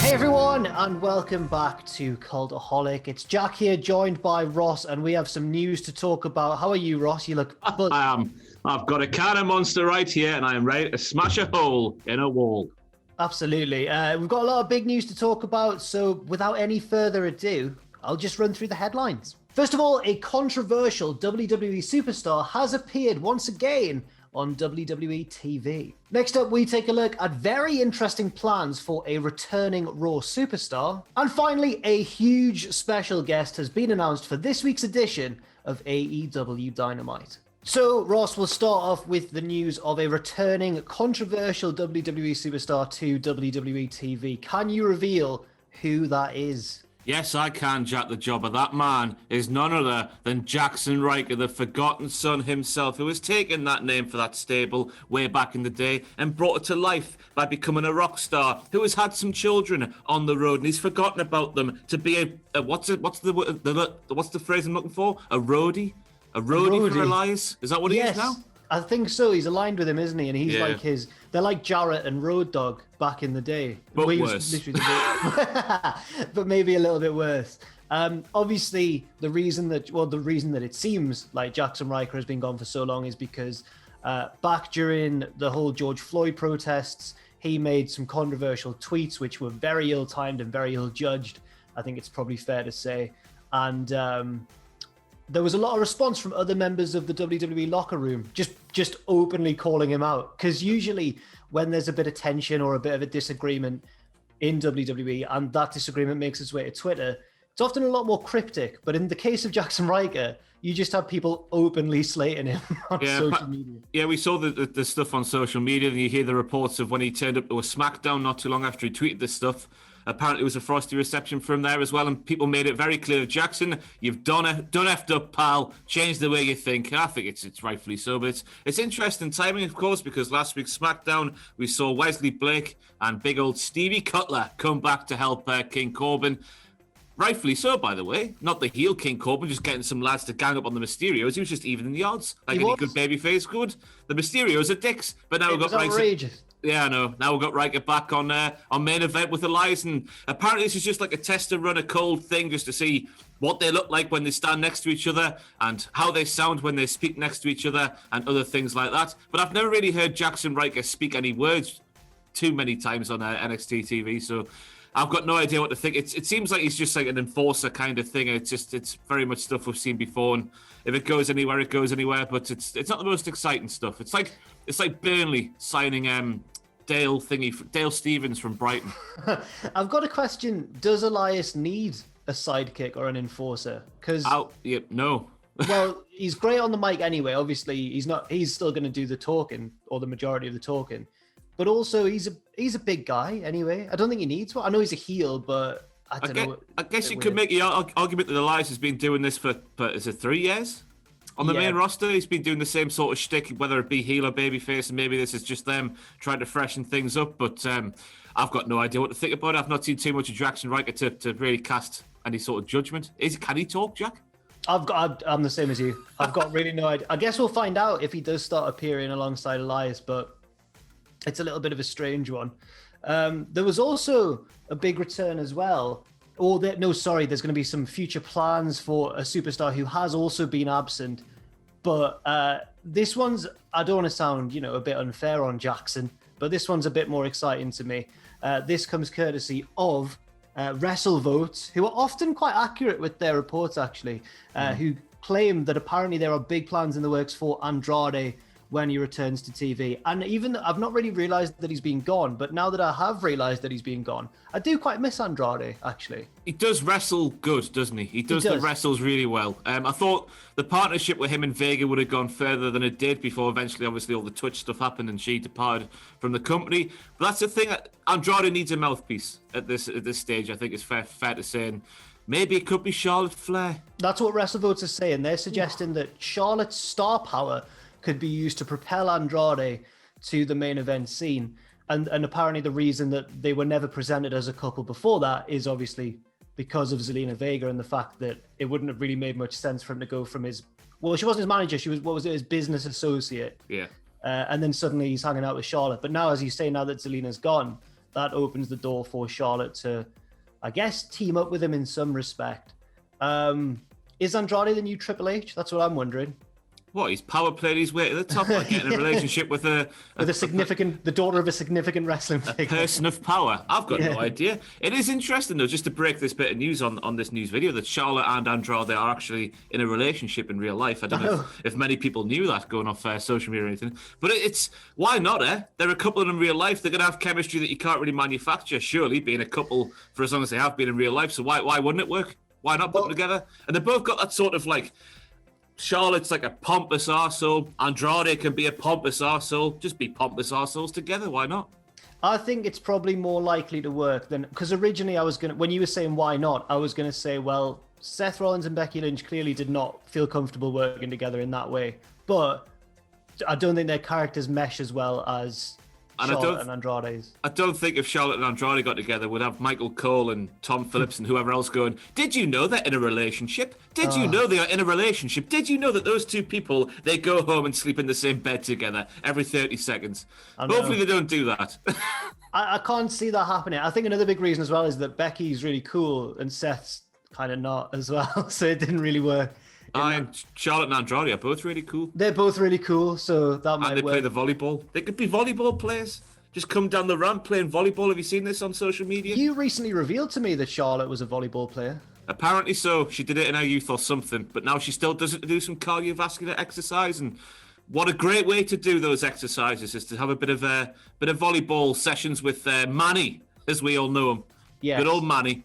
Hey everyone, and welcome back to Cultaholic. It's Jack here, joined by Ross, and we have some news to talk about. How are you, Ross? You look... I've got a cannon monster right here, and I am ready to smash a hole in a wall. Absolutely. We've got a lot of big news to talk about, so without any further ado, I'll just run through the headlines. First of all, a controversial WWE superstar has appeared once again on WWE TV. Next up, we take a look at very interesting plans for a returning Raw superstar. And finally, a huge special guest has been announced for this week's edition of AEW Dynamite. So, Ross, we'll start off with the news of a returning controversial WWE superstar to WWE TV. Can you reveal who that is? Yes, I can, Jack. The job of that man is none other than Jackson Riker, the forgotten son himself, who has taken that name for that stable way back in the day and brought it to life by becoming a rock star, who has had some children on the road and he's forgotten about them to be what's the phrase I'm looking for? A roadie? A roadie for Elias? Is that what he is now? I think so. He's aligned with him, isn't he? And he's like they're like Jarrett and Road Dogg back in the day. But worse. But maybe a little bit worse. Obviously, the reason that it seems like Jackson Riker has been gone for so long is because back during the whole George Floyd protests, he made some controversial tweets which were very ill-timed and very ill-judged. I think it's probably fair to say. And there was a lot of response from other members of the WWE locker room, just openly calling him out. Because usually when there's a bit of tension or a bit of a disagreement in WWE and that disagreement makes its way to Twitter, it's often a lot more cryptic. But in the case of Jackson Riker, you just have people openly slating him on social media. Yeah, we saw the stuff on social media, and you hear the reports of when he turned up to a SmackDown not too long after he tweeted this stuff. Apparently, it was a frosty reception from there as well, and people made it very clear, Jackson, you've done effed up, pal. Change the way you think. And I think it's rightfully so, but it's interesting timing, of course, because last week's SmackDown we saw Wesley Blake and big old Stevie Cutler come back to help King Corbin. Rightfully so, by the way. Not the heel King Corbin, just getting some lads to gang up on the Mysterios. He was just evening the odds, like any good babyface could. The Mysterios are dicks, but now we've got outrageous. Yeah, I know. Now we've got Riker back on main event with Elias, and apparently this is just like a test to run a cold thing just to see what they look like when they stand next to each other and how they sound when they speak next to each other and other things like that. But I've never really heard Jackson Riker speak any words too many times on NXT TV, so I've got no idea what to think. It seems like he's just like an enforcer kind of thing. It's very much stuff we've seen before, and if it goes anywhere, it goes anywhere. But it's not the most exciting stuff. It's like Burnley signing Dale Stevens from Brighton. I've got a question. Does Elias need a sidekick or an enforcer? No. Well, he's great on the mic anyway. Obviously, he's still going to do the talking or the majority of the talking. But also, he's a big guy anyway. I don't think he needs one. I know he's a heel, but I don't know. I guess you could make the argument that Elias has been doing this for is it 3 years? On the main roster, he's been doing the same sort of shtick, whether it be heel or babyface, and maybe this is just them trying to freshen things up. But I've got no idea what to think about it. I've not seen too much of Jackson Riker to really cast any sort of judgment. Can he talk, Jack? I'm the same as you. I've got really no idea. I guess we'll find out if he does start appearing alongside Elias, but it's a little bit of a strange one. There was also a big return as well. There's going to be some future plans for a superstar who has also been absent. But this one's, I don't want to sound, a bit unfair on Jackson, but this one's a bit more exciting to me. This comes courtesy of WrestleVotes, who are often quite accurate with their reports, actually, who claim that apparently there are big plans in the works for Andrade when he returns to TV. And even I've not really realized that he's been gone, but now that I have realized that he's been gone, I do quite miss Andrade, actually. He does wrestle good, doesn't he? He does the wrestles really well. I thought the partnership with him and Vega would have gone further than it did before eventually, obviously, all the Twitch stuff happened and she departed from the company. But that's the thing. Andrade needs a mouthpiece at this stage, I think it's fair to say. And maybe it could be Charlotte Flair. That's what WrestleVotes are saying. They're suggesting that Charlotte's star power could be used to propel Andrade to the main event scene. And apparently the reason that they were never presented as a couple before that is obviously because of Zelina Vega and the fact that it wouldn't have really made much sense for him to go from she wasn't his manager, she was, his business associate. Yeah. And then suddenly he's hanging out with Charlotte. But now, as you say, now that Zelina's gone, that opens the door for Charlotte to, I guess, team up with him in some respect. Is Andrade the new Triple H? That's what I'm wondering. What, he's power played his way to the top, like getting a relationship with the daughter of a significant wrestling figure. Person of power. I've got no idea. It is interesting though, just to break this bit of news on this news video, that Charlotte and Andrade are actually in a relationship in real life. I don't know if many people knew that going off social media or anything, but it's why not? They're a couple in real life. They're gonna have chemistry that you can't really manufacture. Surely, being a couple for as long as they have been in real life. So why wouldn't it work? Why not put them together? And they both got that sort of like. Charlotte's like a pompous arsehole. Andrade can be a pompous arsehole. Just be pompous arseholes together. Why not? I think it's probably more likely to work than... Because originally when you were saying why not, I was going to say, well, Seth Rollins and Becky Lynch clearly did not feel comfortable working together in that way. But I don't think their characters mesh as well as... Charlotte and Andrade's. I don't think if Charlotte and Andrade got together, we'd have Michael Cole and Tom Phillips and whoever else going, did you know they're in a relationship? Did you know they are in a relationship? Did you know that those two people, they go home and sleep in the same bed together every 30 seconds? Hopefully they don't do that. I can't see that happening. I think another big reason as well is that Becky's really cool and Seth's kind of not as well, so it didn't really work. Charlotte and Andrade are both really cool. They're both really cool, so that might work. And they play the volleyball. They could be volleyball players. Just come down the ramp playing volleyball. Have you seen this on social media? You recently revealed to me that Charlotte was a volleyball player. Apparently so. She did it in her youth or something, but now she still does it to do some cardiovascular exercise. And what a great way to do those exercises is to have a bit of volleyball sessions with Manny, as we all know him. Yeah. Good old Manny.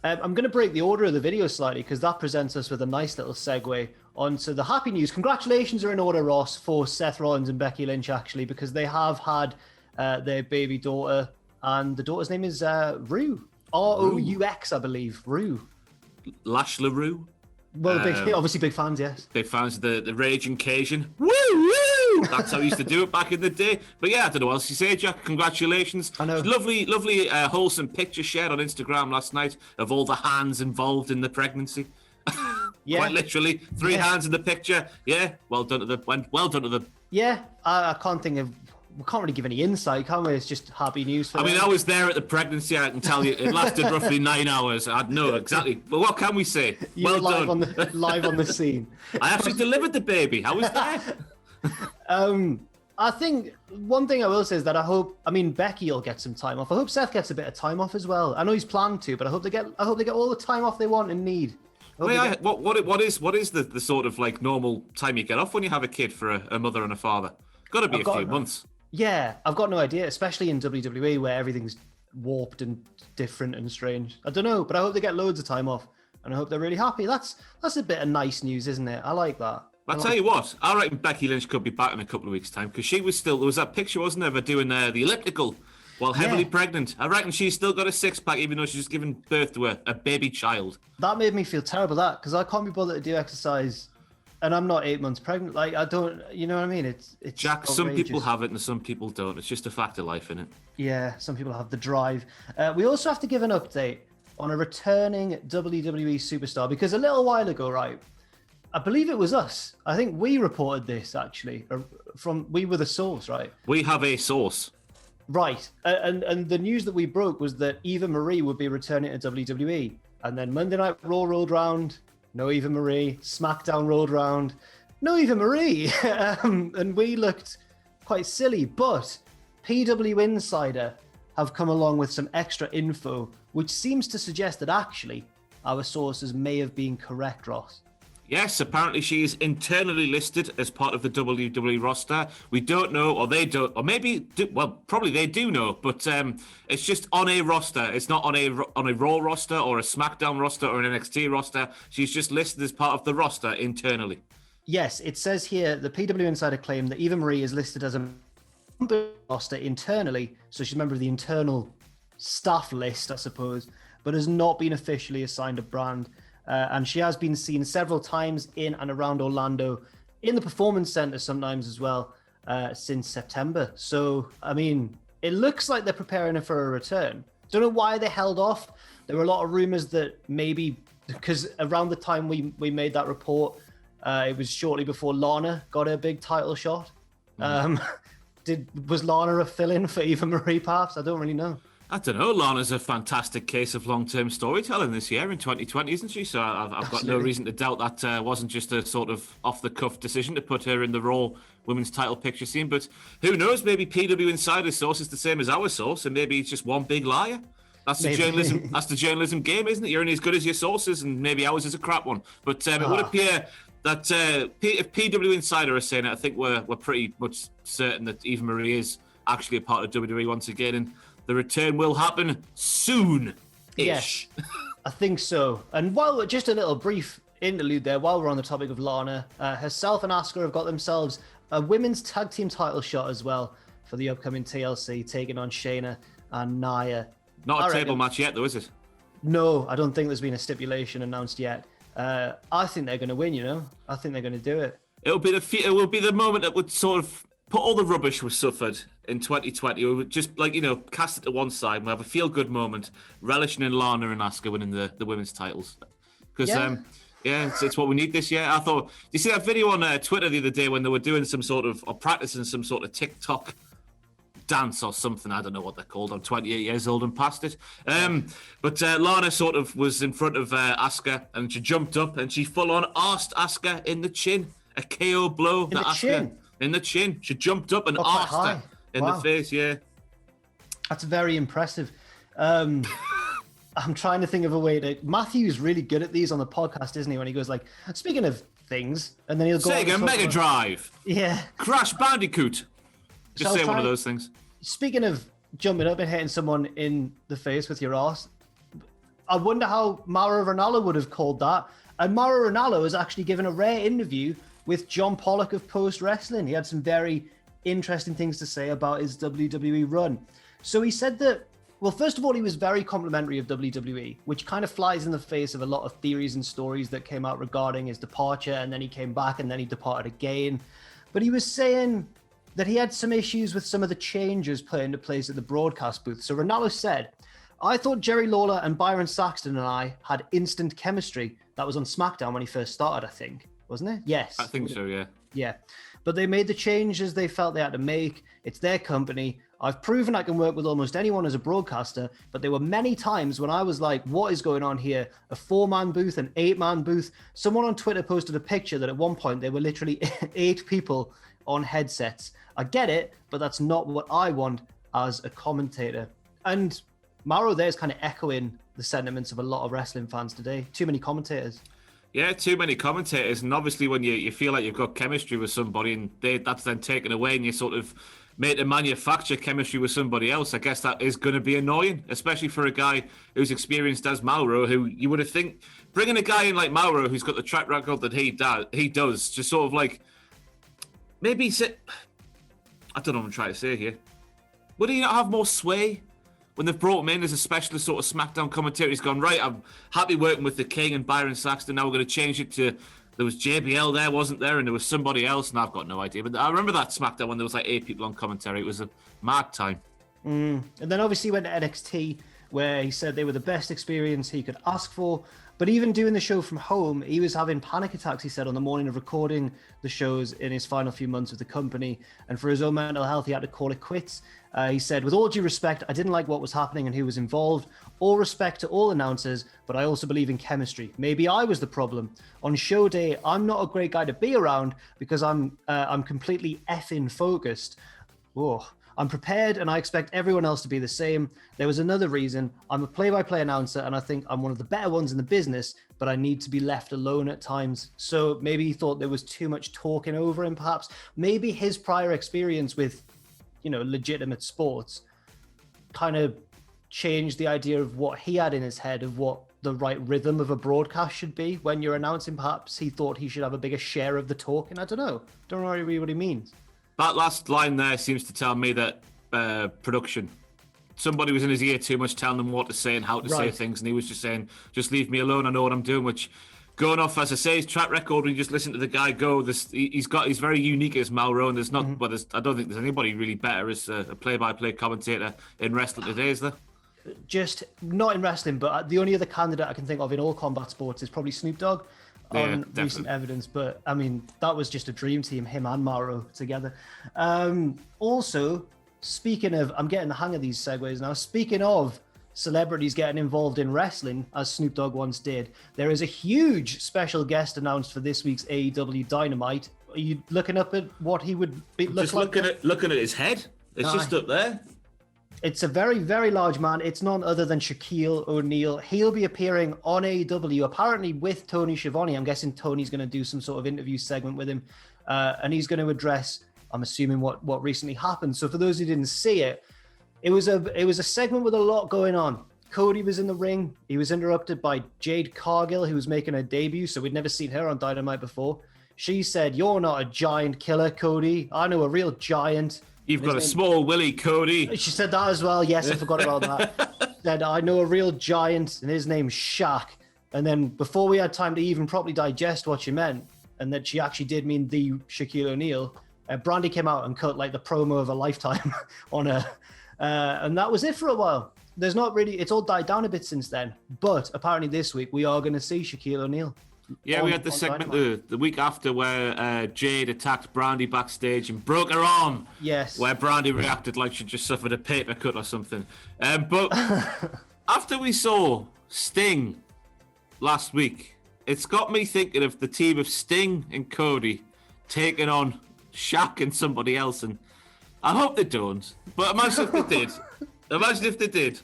I'm going to break the order of the video slightly because that presents us with a nice little segue onto the happy news. Congratulations are in order, Ross, for Seth Rollins and Becky Lynch, actually, because they have had their baby daughter, and the daughter's name is Rue. R-O-U-X, I believe. Rue. Lash LaRue. Well, obviously big fans, yes. Big fans of the Raging Cajun. Woo, woo! That's how we used to do it back in the day. But yeah, I don't know what else you say, Jack. Congratulations. I know. Lovely, wholesome picture shared on Instagram last night of all the hands involved in the pregnancy. Yeah. Quite literally, 3 hands in the picture. Yeah, well done to them. Yeah, I can't think of... We can't really give any insight, can we? It's just happy news for them. I was there at the pregnancy. I can tell you, it lasted roughly 9 hours. I know exactly. But what can we say? Well done. Live on the scene. I actually delivered the baby. I was there. I think one thing I will say is that Becky will get some time off. I hope Seth gets a bit of time off as well. I know he's planned to, but I hope they get all the time off they want and need. What is the sort of like normal time you get off when you have a kid for a mother and a father? Got to be a few months. Yeah, I've got no idea, especially in WWE where everything's warped and different and strange. I don't know, but I hope they get loads of time off, and I hope they're really happy. That's a bit of nice news, isn't it? I like that. I'll tell you what, I reckon Becky Lynch could be back in a couple of weeks' time, because she was still, there was that picture, wasn't there, of her doing the elliptical while heavily pregnant. I reckon she's still got a six-pack, even though she's just given birth to a baby child. That made me feel terrible, because I can't be bothered to do exercise, and I'm not 8 months pregnant. Like, I don't, you know what I mean? It's Jack, outrageous. Some people have it and some people don't. It's just a fact of life, innit? Yeah, some people have the drive. We also have to give an update on a returning WWE superstar, because a little while ago, right, I believe it was us. I think we reported this, actually. We were the source, right? We have a source. Right. And the news that we broke was that Eva Marie would be returning to WWE. And then Monday Night Raw rolled round. No Eva Marie. SmackDown rolled round. No Eva Marie. And we looked quite silly. But PW Insider have come along with some extra info, which seems to suggest that actually our sources may have been correct, Ross. Yes, apparently she is internally listed as part of the WWE roster. We don't know, or they don't, or maybe, probably they do know, but it's just on a roster. It's not on a Raw roster or a SmackDown roster or an NXT roster. She's just listed as part of the roster internally. Yes, it says here, the PW Insider claim that Eva Marie is listed as a roster internally, so she's a member of the internal staff list, I suppose, but has not been officially assigned a brand. And she has been seen several times in and around Orlando, in the Performance Center sometimes as well, since September. So, I mean, it looks like they're preparing her for a return. Don't know why they held off. There were a lot of rumors that maybe, because around the time we made that report, it was shortly before Lana got her big title shot. Was Lana a fill-in for Eva Marie perhaps? I don't really know. I don't know. Lana's a fantastic case of long-term storytelling this year in 2020, isn't she? So I've got no reason to doubt that wasn't just a sort of off-the-cuff decision to put her in the Raw women's title picture scene. But who knows? Maybe PW Insider's source is the same as our source, and maybe it's just one big liar. That's the journalism. That's the journalism game, isn't it? You're only as good as your sources, and maybe ours is a crap one. But it would appear that if PW Insider are saying it, I think we're pretty much certain that Eva Marie is actually a part of WWE once again, and the return will happen soon-ish. Yes, I think so. And just a little brief interlude there, while we're on the topic of Lana, herself and Asuka have got themselves a women's tag team title shot as well for the upcoming TLC, taking on Shayna and Nia. Not a table match yet, though, is it? No, I don't think there's been a stipulation announced yet. I think they're going to win, you know? I think they're going to do it. It will be the moment that would sort of put all the rubbish we suffered in 2020. We would just, cast it to one side and we have a feel-good moment, relishing in Lana and Asuka winning the women's titles. Because, it's what we need this year. I thought, you see that video on Twitter the other day when they were doing or practicing some sort of TikTok dance or something? I don't know what they're called. I'm 28 years old and past it. But Lana sort of was in front of Asuka, and she jumped up and she full-on arsed Asuka in the chin. A KO blow. In the chin. She jumped up and arsed her in the face, yeah. That's very impressive. I'm trying to think of a way to... Matthew's really good at these on the podcast, isn't he? When he goes like, speaking of things, and then he'll go... Sega Mega Drive. Yeah. Crash Bandicoot. Just say one of those things. Speaking of jumping up and hitting someone in the face with your arse, I wonder how Mauro Ranallo would have called that. And Mauro Ranallo was actually given a rare interview with John Pollock of Post Wrestling. He had some very interesting things to say about his WWE run. So he said that, well, first of all, he was very complimentary of WWE, which kind of flies in the face of a lot of theories and stories that came out regarding his departure, and then he came back and then he departed again. But he was saying that he had some issues with some of the changes put into place at the broadcast booth. So Ronaldo said, I thought Jerry Lawler and Byron Saxton and I had instant chemistry. That was on SmackDown when he first started, I think. Wasn't it? Yes. I think so, yeah. Yeah. But they made the changes they felt they had to make. It's their company. I've proven I can work with almost anyone as a broadcaster, but there were many times when I was like, what is going on here? A 4-man booth, an 8-man booth. Someone on Twitter posted a picture that at one point there were literally 8 people on headsets. I get it, but that's not what I want as a commentator. And Mauro there's kind of echoing the sentiments of a lot of wrestling fans today. Too many commentators. Yeah, too many commentators. And obviously when you feel like you've got chemistry with somebody and that's then taken away and you sort of made to manufacture chemistry with somebody else, I guess that is going to be annoying, especially for a guy who's experienced as Mauro, who you would have think, bringing a guy in like Mauro who's got the track record that he does, just sort of like, maybe sit... I don't know what I'm trying to say here. Would he not have more sway when they've brought him in as a specialist sort of SmackDown commentator? He's gone, right, I'm happy working with the King and Byron Saxton. Now we're going to change it to, there was JBL there, wasn't there? And there was somebody else, and I've got no idea. But I remember that SmackDown when there was like 8 people on commentary. It was a mad time. And then obviously he went to NXT, where he said they were the best experience he could ask for. But even doing the show from home, he was having panic attacks, he said, on the morning of recording the shows in his final few months with the company. And for his own mental health, he had to call it quits. He said, with all due respect, I didn't like what was happening and who was involved. All respect to all announcers, but I also believe in chemistry. Maybe I was the problem. On show day, I'm not a great guy to be around because I'm completely effing focused. Oh, I'm prepared and I expect everyone else to be the same. There was another reason. I'm a play-by-play announcer and I think I'm one of the better ones in the business, but I need to be left alone at times. So maybe he thought there was too much talking over him, perhaps. Maybe his prior experience with, legitimate sports kind of changed the idea of what he had in his head of what the right rhythm of a broadcast should be when you're announcing. Perhaps he thought he should have a bigger share of the talking. I don't know. Don't really what he means. That last line there seems to tell me that production, somebody was in his ear too much telling him what to say and how to say things, and he was just saying, just leave me alone, I know what I'm doing, which going off, as I say, his track record, when you just listen to the guy go, he's very unique as Mauro, and there's not, I don't think there's anybody really better as a play-by-play commentator in wrestling today, is there? Just not in wrestling, but the only other candidate I can think of in all combat sports is probably Snoop Dogg. On recent evidence, but I mean that was just a dream team, him and Mauro together. Also, speaking of, I'm getting the hang of these segues now. Speaking of celebrities getting involved in wrestling, as Snoop Dogg once did, there is a huge special guest announced for this week's AEW Dynamite. Are you looking up at what he would be just looking at his head? It's just up there. It's a very, very large man. It's none other than Shaquille ONeal. He'll be appearing on AEW, apparently with Tony Schiavone. I'm guessing Tony's going to do some sort of interview segment with him, and he's going to address, I'm assuming, what recently happened. So for those who didn't see it, it was a segment with a lot going on. Cody was in the ring. He was interrupted by Jade Cargill, who was making her debut, so we'd never seen her on Dynamite before. She said, "You're not a giant killer, Cody. I know a real giant. You've got a small willy, Cody." She said that as well. Yes, I forgot about that. Said, "I know a real giant, and his name's Shaq." And then before we had time to even properly digest what she meant, and that she actually did mean the Shaquille O'Neal, Brandy came out and cut like the promo of a lifetime on her. And that was it for a while. There's not really, it's all died down a bit since then. But apparently this week we are going to see Shaquille O'Neal. Yeah, we had the segment the week after where Jade attacked Brandy backstage and broke her arm. Yes. Where Brandy reacted like she just suffered a paper cut or something. But after we saw Sting last week, it's got me thinking of the team of Sting and Cody taking on Shaq and somebody else. And I hope they don't. But imagine if they did. Imagine if they did.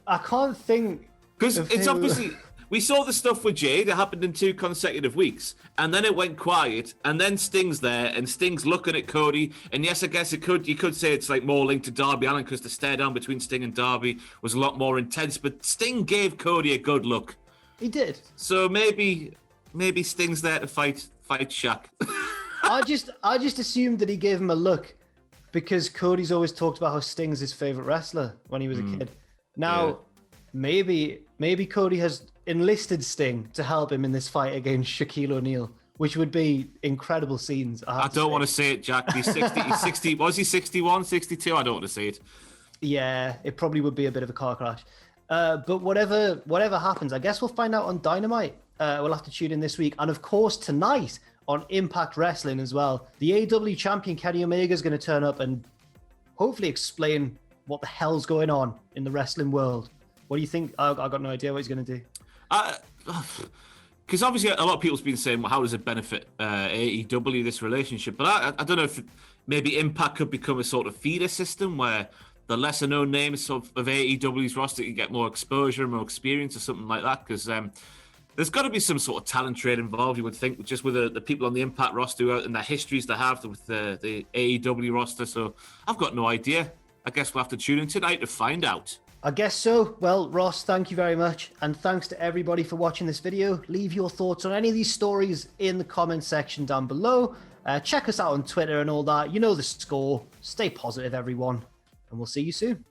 I can't think. Because it's obviously, we saw the stuff with Jade. It happened in 2 consecutive weeks. And then it went quiet. And then Sting's there. And Sting's looking at Cody. And yes, I guess you could say it's like more linked to Darby Allin because the stare down between Sting and Darby was a lot more intense. But Sting gave Cody a good look. He did. So maybe Sting's there to fight Shaq. I just assumed that he gave him a look because Cody's always talked about how Sting's his favorite wrestler when he was a kid. Now, maybe Cody has enlisted Sting to help him in this fight against Shaquille O'Neal, which would be incredible scenes. I don't want to say it, Jack. He's 60. Was he 61, 62? I don't want to say it. Yeah, it probably would be a bit of a car crash. But whatever happens, I guess we'll find out on Dynamite. We'll have to tune in this week. And of course, tonight on Impact Wrestling as well, the AEW champion Kenny Omega is going to turn up and hopefully explain what the hell's going on in the wrestling world. What do you think? I got no idea what he's going to do. Because obviously a lot of people's been saying, well, how does it benefit AEW, this relationship? But I don't know if maybe Impact could become a sort of feeder system where the lesser known names of AEW's roster can get more exposure, more experience or something like that. Because there's got to be some sort of talent trade involved, you would think, just with the people on the Impact roster and the histories they have with the AEW roster. So I've got no idea. I guess we'll have to tune in tonight to find out. I guess so. Well, Ross, thank you very much. And thanks to everybody for watching this video. Leave your thoughts on any of these stories in the comment section down below. Check us out on Twitter and all that. You know the score. Stay positive, everyone. And we'll see you soon.